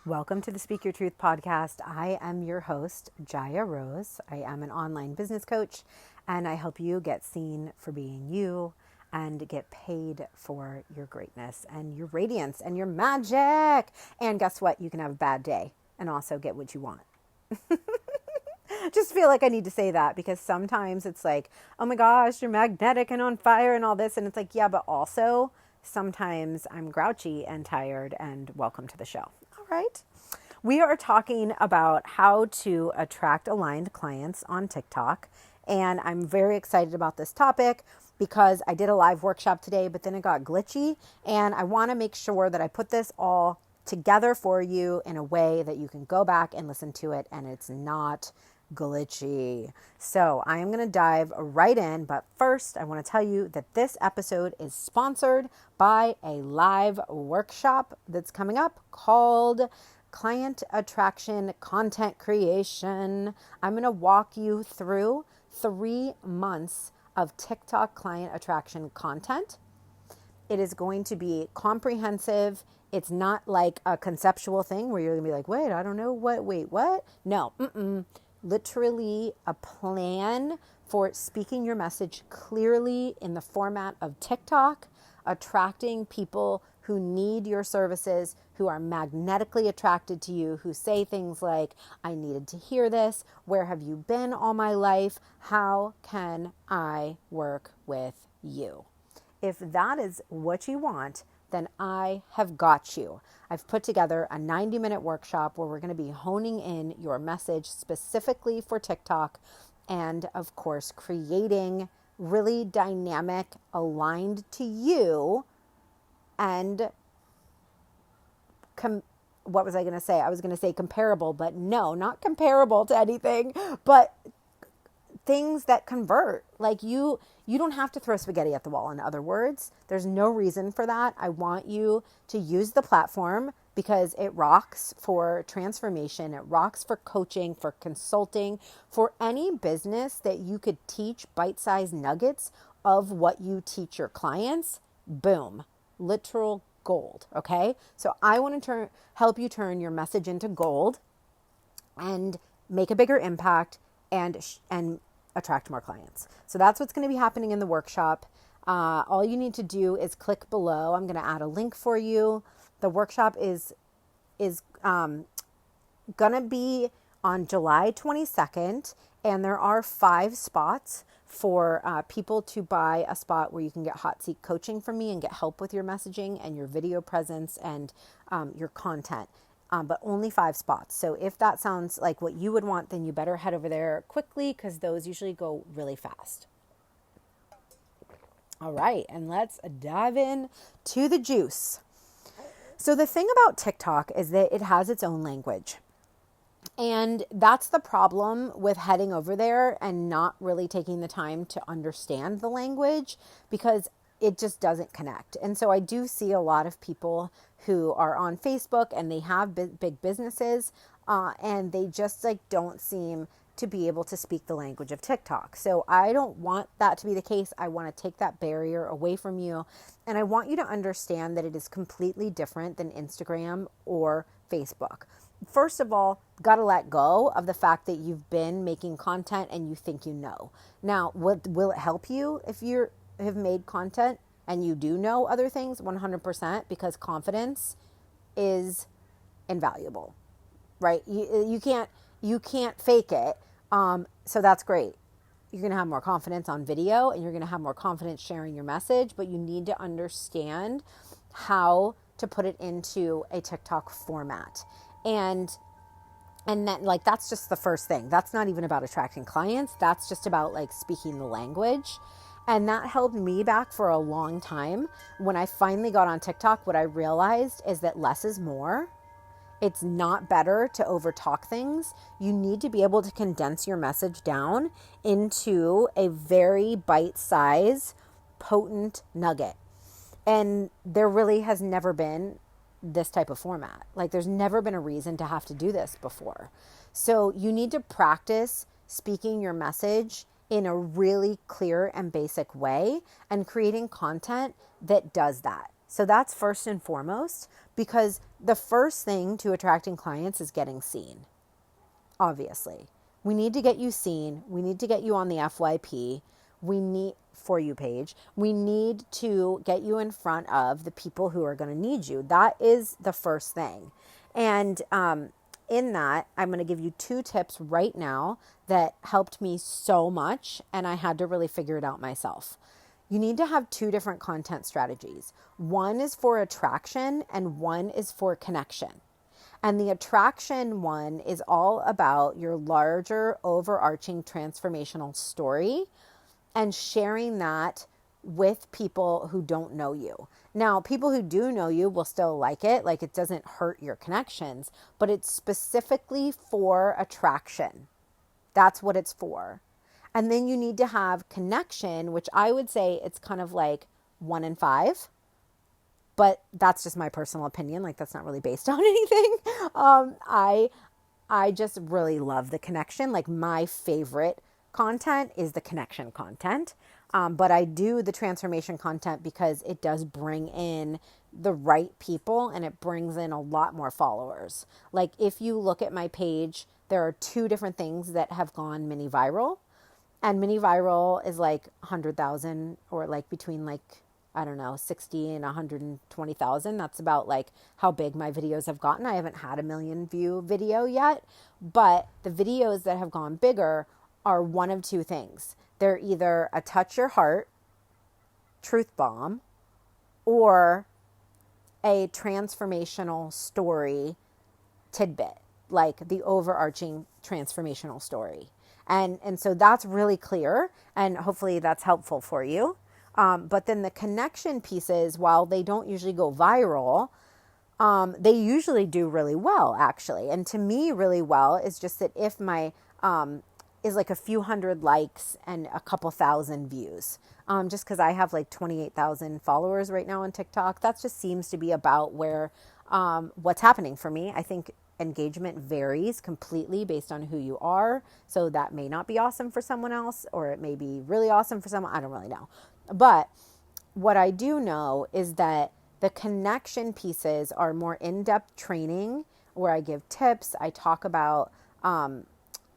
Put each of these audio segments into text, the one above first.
Welcome to the Speak Your Truth podcast. I am your host, Jaya Rose. I am an online business coach, and I help you get seen for being you and get paid for your greatness and your radiance and your magic. And guess what? You can have a bad day and also get what you want. Just feel like I need to say that because sometimes it's like, oh my gosh, you're magnetic and on fire and all this. And it's like, yeah, but also sometimes I'm grouchy and tired, and welcome to the show. All right. We are talking about how to attract aligned clients on TikTok. And I'm very excited about this topic because I did a live workshop today, but then it got glitchy. And I want to make sure that I put this all together for you in a way that you can go back and listen to it and it's not glitchy. So I am going to dive right in. But first, I want to tell you that this episode is sponsored by a live workshop that's coming up called Client Attraction Content Creation. I'm going to walk you through 3 months of TikTok client attraction content. It is going to be comprehensive. It's not like a conceptual thing where you're going to be like, wait, I don't know what? No, literally a plan for speaking your message clearly in the format of TikTok, attracting people who need your services, who are magnetically attracted to you, who say things like, I needed to hear this. Where have you been all my life? How can I work with you? If that is what you want, then I have got you. I've put together a 90-minute workshop where we're going to be honing in your message specifically for TikTok and, of course, creating really dynamic, aligned to you and what was I going to say? I was going to say comparable, but no, not comparable to anything, but things that convert. Like you don't have to throw spaghetti at the wall. In other words, there's no reason for that. I want you to use the platform because it rocks for transformation. It rocks for coaching, for consulting, for any business that you could teach bite-sized nuggets of what you teach your clients. Boom, literal gold. Okay. So I want to help you turn your message into gold and make a bigger impact and attract more clients. So that's what's going to be happening in the workshop. All you need to do is click below. I'm going to add a link for you. The workshop is going to be on July 22nd, and there are 5 spots for people to buy a spot where you can get hot seat coaching from me and get help with your messaging and your video presence and your content. But only 5 spots. So if that sounds like what you would want, then you better head over there quickly because those usually go really fast. All right, and let's dive in to the juice. So the thing about TikTok is that it has its own language. And that's the problem with heading over there and not really taking the time to understand the language because it just doesn't connect. And so I do see a lot of people who are on Facebook and they have big businesses and they just don't seem to be able to speak the language of TikTok. So I don't want that to be the case. I want to take that barrier away from you. And I want you to understand that it is completely different than Instagram or Facebook. First of all, got to let go of the fact that you've been making content and you think you know. Now, will it help you if you have made content and you do know other things? 100%, because confidence is invaluable, right? You can't fake it. So that's great. You're going to have more confidence on video and you're going to have more confidence sharing your message, but you need to understand how to put it into a TikTok format. And then that's just the first thing. That's not even about attracting clients. That's just about speaking the language. And that held me back for a long time. When I finally got on TikTok, what I realized is that less is more. It's not better to overtalk things. You need to be able to condense your message down into a very bite-sized, potent nugget. And there really has never been this type of format. There's never been a reason to have to do this before. So you need to practice speaking your message in a really clear and basic way and creating content that does that. So that's first and foremost, because the first thing to attracting clients is getting seen. Obviously, we need to get you seen. We need to get you on the FYP. We need For You page. We need to get you in front of the people who are going to need you. That is the first thing. And in that, I'm going to give you 2 tips right now that helped me so much, and I had to really figure it out myself. You need to have 2 different content strategies. One is for attraction and one is for connection. And the attraction one is all about your larger, overarching transformational story and sharing that with people who don't know you. Now, people who do know you will still like it doesn't hurt your connections, but it's specifically for attraction. That's what it's for. And then you need to have connection, which I would say it's kind of like 1 in 5. But that's just my personal opinion. Like, that's not really based on anything. I just really love the connection. Like, my favorite content is the connection content. But I do the transformation content because it does bring in the right people and it brings in a lot more followers. Like, if you look at my page, there are 2 different things that have gone mini viral. And mini viral is like 100,000 or like between like, I don't know, 60 and 120,000. That's about like how big my videos have gotten. I haven't had a 1 million view video yet, but the videos that have gone bigger are one of 2 things. They're either a touch your heart, truth bomb, or a transformational story tidbit, like the overarching transformational story. And so that's really clear, and hopefully that's helpful for you. But then the connection pieces, while they don't usually go viral, they usually do really well, actually. And to me, really well is just that if my is like a few hundred likes and a couple thousand views. Just because I have like 28,000 followers right now on TikTok, that just seems to be about where what's happening for me. I think engagement varies completely based on who you are. So that may not be awesome for someone else, or it may be really awesome for someone. I don't really know. But what I do know is that the connection pieces are more in-depth training where I give tips. I talk about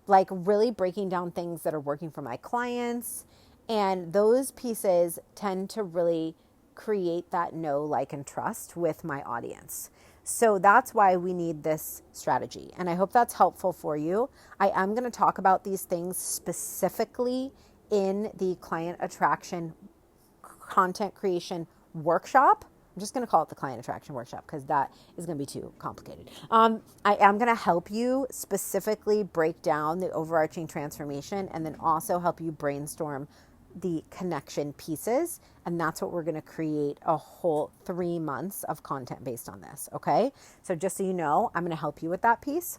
like really breaking down things that are working for my clients. And those pieces tend to really create that know, like, and trust with my audience. So that's why we need this strategy. And I hope that's helpful for you. I am going to talk about these things specifically in the client attraction content creation workshop. I'm just going to call it the client attraction workshop because that is going to be too complicated. I am going to help you specifically break down the overarching transformation and then also help you brainstorm the connection pieces. And that's what we're going to create a whole 3 months of content based on this. Okay. So just so you know, I'm going to help you with that piece.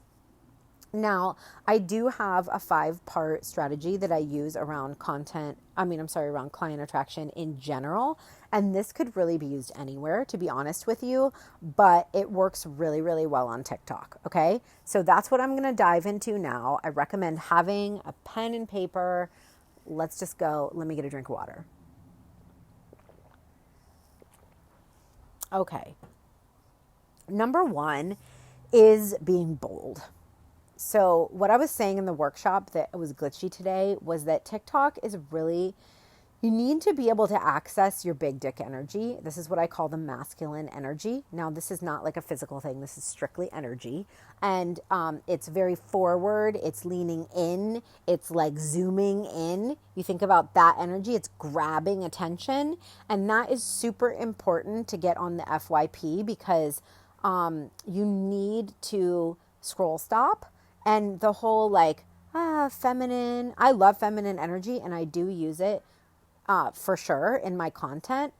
Now, I do have a 5-part strategy that I use around around client attraction in general. And this could really be used anywhere, to be honest with you, but it works really, really well on TikTok. Okay. So that's what I'm going to dive into now. I recommend having a pen and paper. Let's just go. Let me get a drink of water. Okay. Number 1 is being bold. So what I was saying in the workshop that was glitchy today was that TikTok is really, you need to be able to access your big dick energy. This is what I call the masculine energy. Now, this is not like a physical thing. This is strictly energy. And it's very forward. It's leaning in. It's like zooming in. You think about that energy. It's grabbing attention. And that is super important to get on the FYP because you need to scroll stop. And the whole feminine, I love feminine energy and I do use it for sure in my content,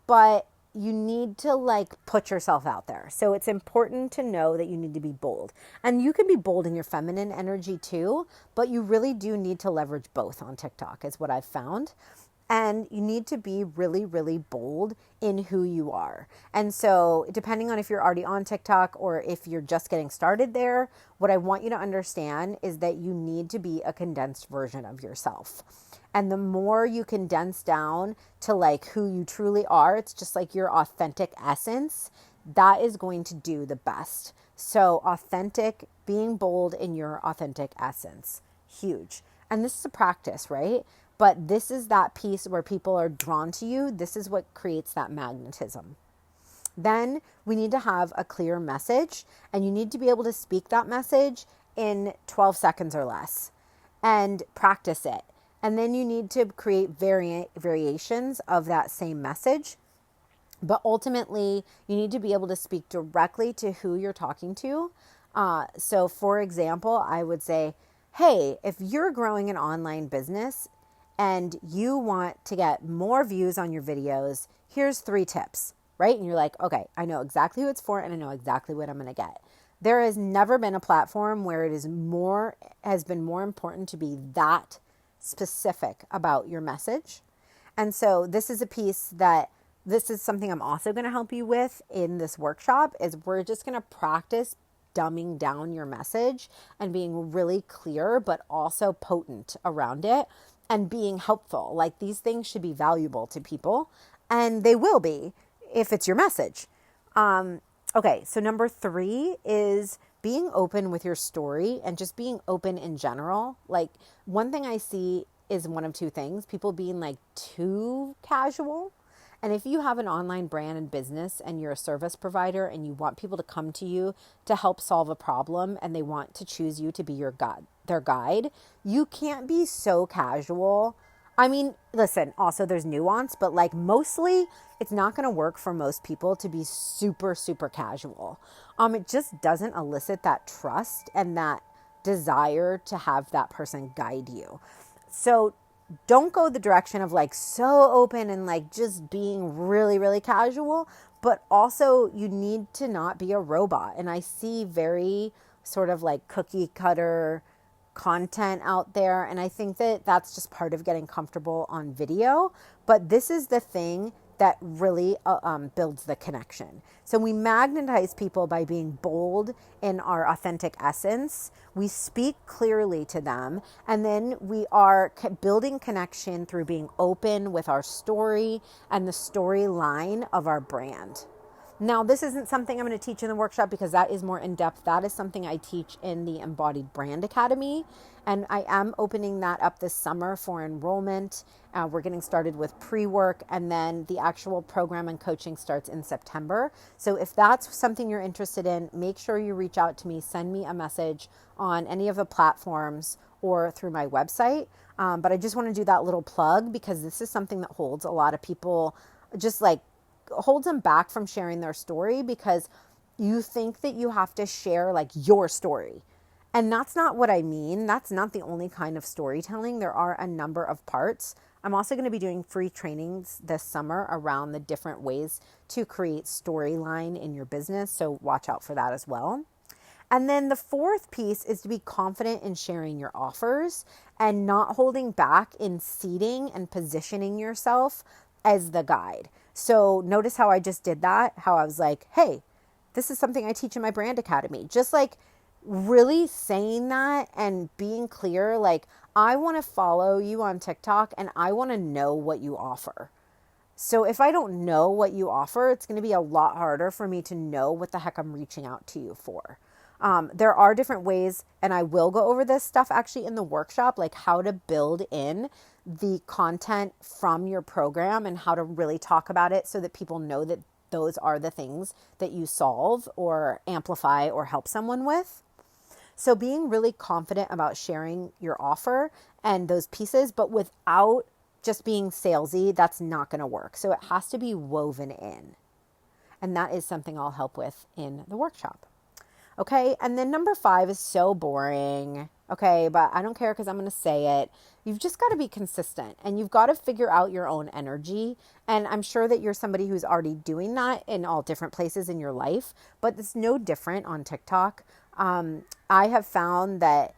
but you need to put yourself out there. So it's important to know that you need to be bold, and you can be bold in your feminine energy too, but you really do need to leverage both on TikTok is what I've found. And you need to be really, really bold in who you are. And so depending on if you're already on TikTok or if you're just getting started there, what I want you to understand is that you need to be a condensed version of yourself. And the more you condense down to who you truly are, it's just like your authentic essence, that is going to do the best. So authentic, being bold in your authentic essence, huge. And this is a practice, right? But this is that piece where people are drawn to you. This is what creates that magnetism. Then we need to have a clear message, and you need to be able to speak that message in 12 seconds or less and practice it. And then you need to create variations of that same message. But ultimately, you need to be able to speak directly to who you're talking to. So for example, I would say, hey, if you're growing an online business and you want to get more views on your videos, here's 3 tips, right? And you're like, okay, I know exactly who it's for and I know exactly what I'm going to get. There has never been a platform where it has been more important to be that specific about your message. And so this is something I'm also going to help you with in this workshop, is we're just going to practice dumbing down your message and being really clear, but also potent around it and being helpful. Like, these things should be valuable to people, and they will be if it's your message. Okay, so number 3 is being open with your story and just being open in general. Like, one thing I see is one of 2 things: people being like too casual. And if you have an online brand and business and you're a service provider and you want people to come to you to help solve a problem and they want to choose you to be their guide, you can't be so casual. I mean, listen, also there's nuance, but like mostly it's not going to work for most people to be super, super casual. It just doesn't elicit that trust and that desire to have that person guide you. So don't go the direction of like so open and like just being really, really casual, but also you need to not be a robot. And I see very sort of like cookie cutter content out there. And I think that that's just part of getting comfortable on video. But this is the thing that really builds the connection. So we magnetize people by being bold in our authentic essence. We speak clearly to them, and then we are building connection through being open with our story and the storyline of our brand. Now, this isn't something I'm going to teach in the workshop because that is more in depth. That is something I teach in the Embodied Brand Academy. And I am opening that up this summer for enrollment. We're getting started with pre-work, and then the actual program and coaching starts in September. So if that's something you're interested in, make sure you reach out to me, send me a message on any of the platforms or through my website. But I just want to do that little plug because this is something that holds a lot of people, just like holds them back from sharing their story, because you think that you have to share like your story. And that's not what I mean. That's not the only kind of storytelling. There are a number of parts. I'm also going to be doing free trainings this summer around the different ways to create storyline in your business. So watch out for that as well. And then the 4th piece is to be confident in sharing your offers and not holding back in seating and positioning yourself as the guide. So notice how I just did that, how I was like, hey, this is something I teach in my brand academy. Just like really saying that and being clear, like, I want to follow you on TikTok and I want to know what you offer. So if I don't know what you offer, it's going to be a lot harder for me to know what the heck I'm reaching out to you for. There are different ways, and I will go over this stuff actually in the workshop, like how to build in the content from your program and how to really talk about it so that people know that those are the things that you solve or amplify or help someone with. So being really confident about sharing your offer and those pieces, but without just being salesy, that's not going to work. So it has to be woven in. And that is something I'll help with in the workshop. Okay, and then number 5 is so boring. Okay, but I don't care because I'm going to say it. You've just got to be consistent, and you've got to figure out your own energy. And I'm sure that you're somebody who's already doing that in all different places in your life, but it's no different on TikTok. I have found that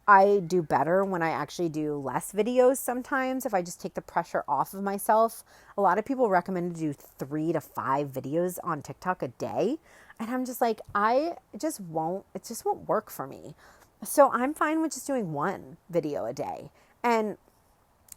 I do better when I actually do less videos sometimes, if I just take the pressure off of myself. A lot of people recommend to do 3 to 5 videos on TikTok a day. And I'm just like, it just won't work for me. So I'm fine with just doing 1 video a day. And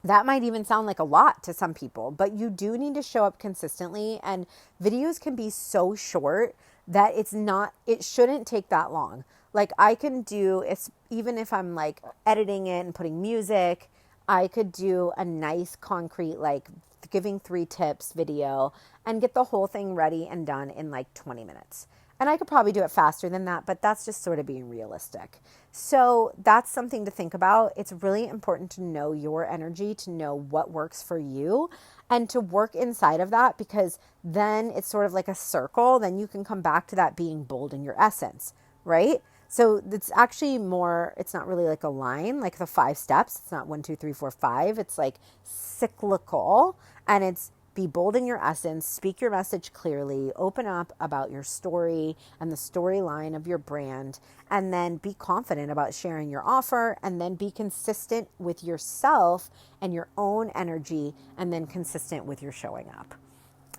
That might even sound like a lot to some people, but you do need to show up consistently, and videos can be so short that it shouldn't take that long. Like I can do, it's even if I'm like editing it and putting music, I could do a nice concrete, like giving 3 tips video and get the whole thing ready and done in like 20 minutes. And I could probably do it faster than that, but that's just sort of being realistic. So that's something to think about. It's really important to know your energy, to know what works for you, and to work inside of that, because then it's sort of like a circle. Then you can come back to that being bold in your essence, right? So it's actually more, it's not really like a line, like the 5 steps. It's not 1, 2, 3, 4, 5. It's like cyclical, and it's be bold in your essence, speak your message clearly, open up about your story and the storyline of your brand, and then be confident about sharing your offer, and then be consistent with yourself and your own energy, and then consistent with your showing up.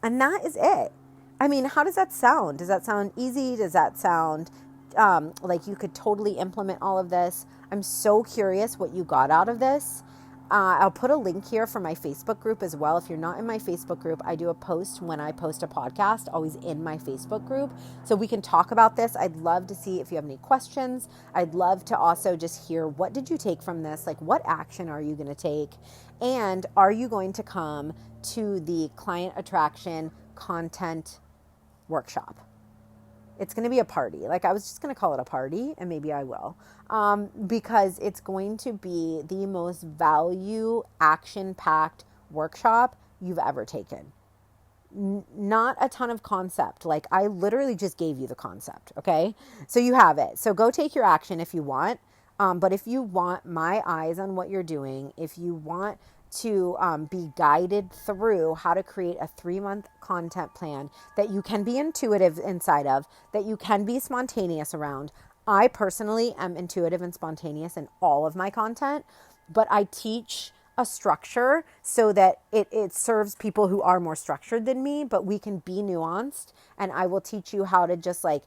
And that is it. I mean, how does that sound? Does that sound easy? Does that sound like you could totally implement all of this? I'm so curious what you got out of this. I'll put a link here for my Facebook group as well. If you're not in my Facebook group, I do a post when I post a podcast, always in my Facebook group. So we can talk about this. I'd love to see if you have any questions. I'd love to also just hear, what did you take from this? Like, what action are you going to take? And are you going to come to the client attraction content workshop? It's going to be a party. Like, I was just going to call it a party, and maybe I will, because it's going to be the most value action-packed workshop you've ever taken. Not a ton of concept. Like, I literally just gave you the concept. Okay. So you have it. So go take your action if you want. But if you want my eyes on what you're doing, if you want to be guided through how to create a 3-month content plan that you can be intuitive inside of, that you can be spontaneous around. I personally am intuitive and spontaneous in all of my content, but I teach a structure so that it serves people who are more structured than me, but we can be nuanced, and I will teach you how to just like,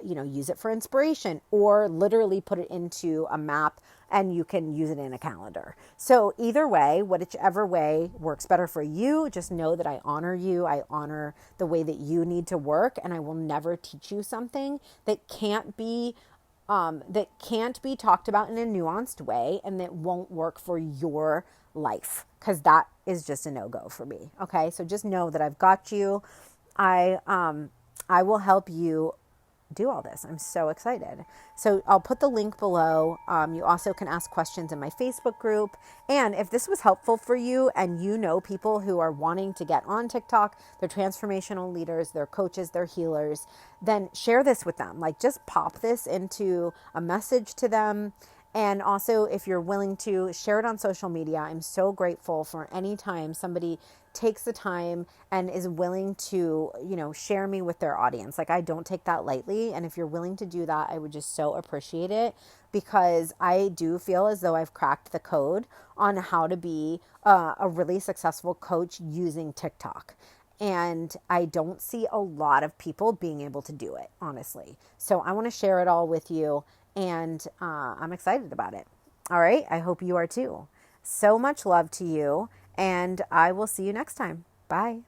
use it for inspiration, or literally put it into a map and you can use it in a calendar. So either way, whichever way works better for you, just know that I honor you. I honor the way that you need to work, and I will never teach you something that can't be talked about in a nuanced way and that won't work for your life, because that is just a no-go for me. Okay. So just know that I've got you. I will help you do all this. I'm so excited. So I'll put the link below. You also can ask questions in my Facebook group. And if this was helpful for you, and you know people who are wanting to get on TikTok, they're transformational leaders, they're coaches, they're healers, then share this with them. Like, just pop this into a message to them. And also, if you're willing to share it on social media, I'm so grateful for any time somebody takes the time and is willing to, share me with their audience. Like, I don't take that lightly. And if you're willing to do that, I would just so appreciate it, because I do feel as though I've cracked the code on how to be a really successful coach using TikTok. And I don't see a lot of people being able to do it, honestly. So I want to share it all with you, and I'm excited about it. All right. I hope you are too. So much love to you, and I will see you next time. Bye.